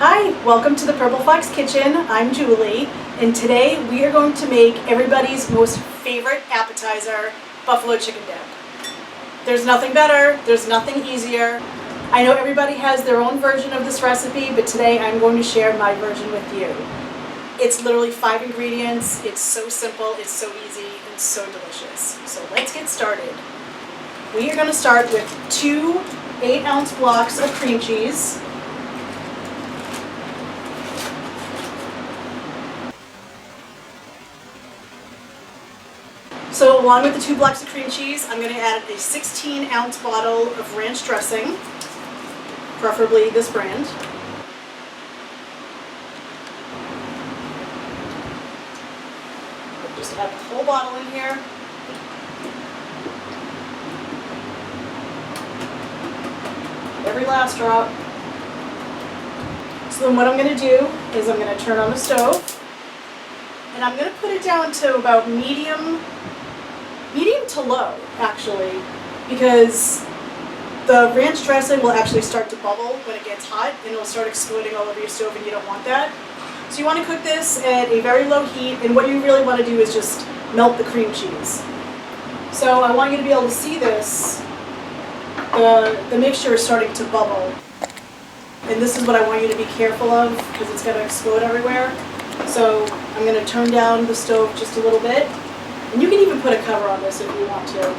Hi, welcome to the Purple Fox Kitchen. I'm Julie, and today we are going to make everybody's most favorite appetizer, buffalo chicken dip. There's nothing better, there's nothing easier. I know everybody has their own version of this recipe, but today I'm going to share my version with you. It's literally 5 ingredients, it's so simple, it's so easy, and so delicious. So let's get started. We are going to start with 2 8-ounce blocks of cream cheese. So along with the 2 blocks of cream cheese, I'm going to add a 16-ounce bottle of ranch dressing, preferably this brand. Just add the whole bottle in here. Every last drop. So then what I'm going to do is I'm going to turn on the stove, and I'm going to put it down to about medium to low, actually, because the ranch dressing will actually start to bubble when it gets hot, and it'll start exploding all over your stove, and you don't want that. So you want to cook this at a very low heat, and what you really want to do is just melt the cream cheese. So I want you to be able to see this. The mixture is starting to bubble, and this is what I want you to be careful of, because it's going to explode everywhere. So I'm going to turn down the stove just a little bit. And you can even put a cover on this if you want to.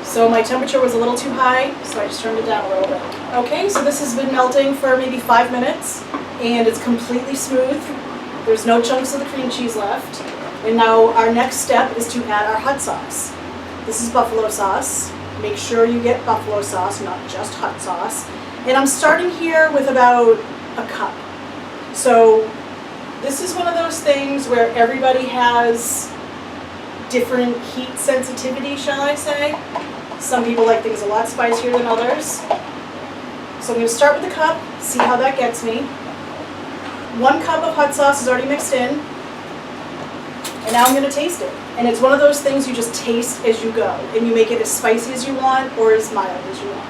So my temperature was a little too high, so I just turned it down a little bit. Okay, so this has been melting for maybe 5 minutes, and it's completely smooth. There's no chunks of the cream cheese left. And now our next step is to add our hot sauce. This is buffalo sauce. Make sure you get buffalo sauce, not just hot sauce. And I'm starting here with about a cup. So this is one of those things where everybody has different heat sensitivity, shall I say. Some people like things a lot spicier than others. So I'm going to start with the cup, see how that gets me. 1 cup of hot sauce is already mixed in. And now I'm going to taste it. And it's one of those things you just taste as you go. And you make it as spicy as you want or as mild as you want.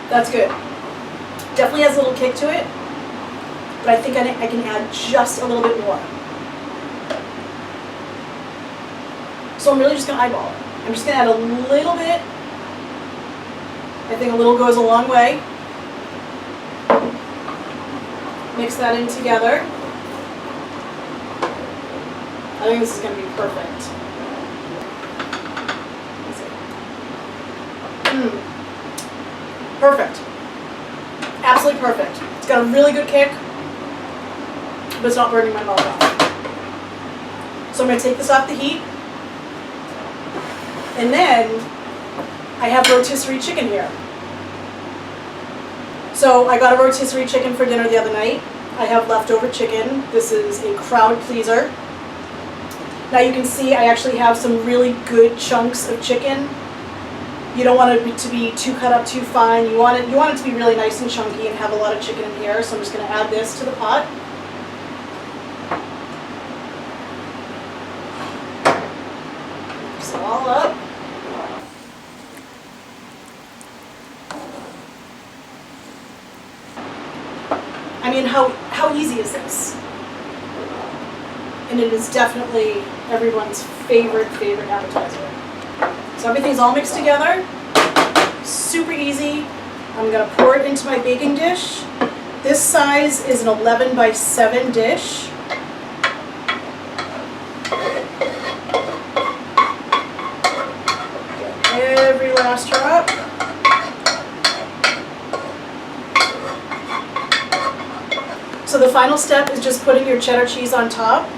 That's good. Definitely has a little kick to it, but I think I can add just a little bit more. So I'm really just going to eyeball it. I'm just going to add a little bit. I think a little goes a long way. Mix that in together. I think this is going to be perfect. Perfect. Absolutely perfect. It's got a really good kick, but it's not burning my mouth off. So I'm going to take this off the heat. And then I have rotisserie chicken here. So I got a rotisserie chicken for dinner the other night. I have leftover chicken. This is a crowd pleaser. Now you can see I actually have some really good chunks of chicken. You don't want it to be too cut up too fine. You want it to be really nice and chunky and have a lot of chicken in here. So I'm just going to add this to the pot. Mix it all up. I mean, how easy is this? And it is definitely everyone's favorite appetizer. So everything's all mixed together. Super easy. I'm going to pour it into my baking dish. This size is an 11 by 7 dish. Get every last drop. So the final step is just putting your cheddar cheese on top.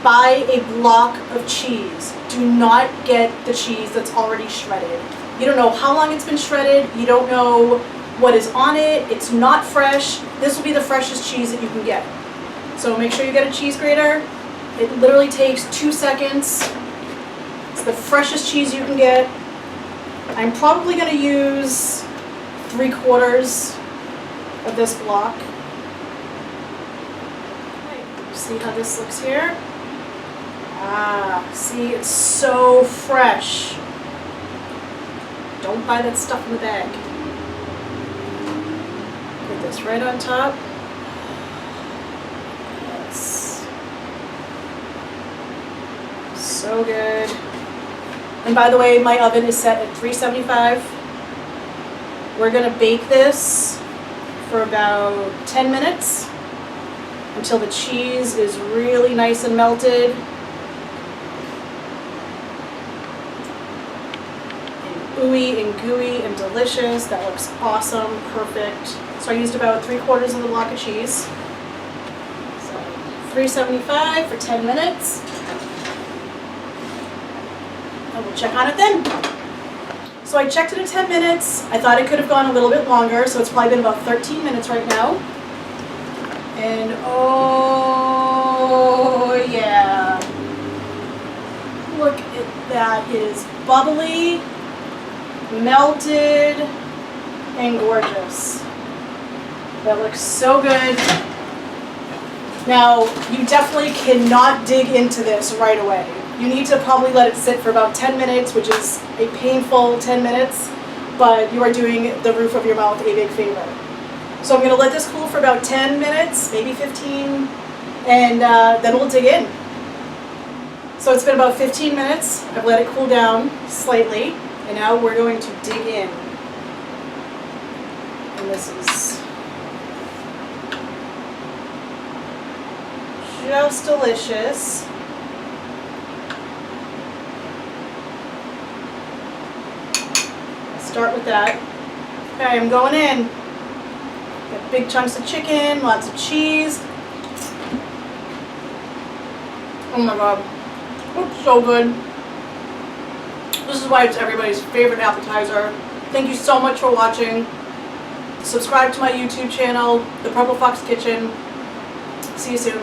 Buy a block of cheese. Do not get the cheese that's already shredded. You don't know how long it's been shredded. You don't know what is on it. It's not fresh. This will be the freshest cheese that you can get. So make sure you get a cheese grater. It literally takes 2 seconds. It's the freshest cheese you can get. I'm probably going to use 3/4 of this block. Okay, see how this looks here? Ah, see, it's so fresh. Don't buy that stuff in the bag. Put this right on top. Yes. So good. And by the way, my oven is set at 375. We're gonna bake this for about 10 minutes until the cheese is really nice and melted. Ooey and gooey and delicious. That looks awesome, perfect. So I used about 3/4 of the block of cheese. So 375 for 10 minutes. And we'll check on it then. So I checked it at 10 minutes. I thought it could have gone a little bit longer, so it's probably been about 13 minutes right now. And oh yeah. Look at that. It is bubbly, melted, and gorgeous. That looks so good. Now, you definitely cannot dig into this right away. You need to probably let it sit for about 10 minutes, which is a painful 10 minutes, but you are doing the roof of your mouth a big favor. So I'm going to let this cool for about 10 minutes, maybe 15, and then we'll dig in. So it's been about 15 minutes. I've let it cool down slightly. And now we're going to dig in. And this is just delicious. I'll start with that. Okay, I'm going in. Got big chunks of chicken, lots of cheese. Oh my god. It's so good. This is why it's everybody's favorite appetizer. Thank you so much for watching. Subscribe to my YouTube channel, The Purple Fox Kitchen. See you soon.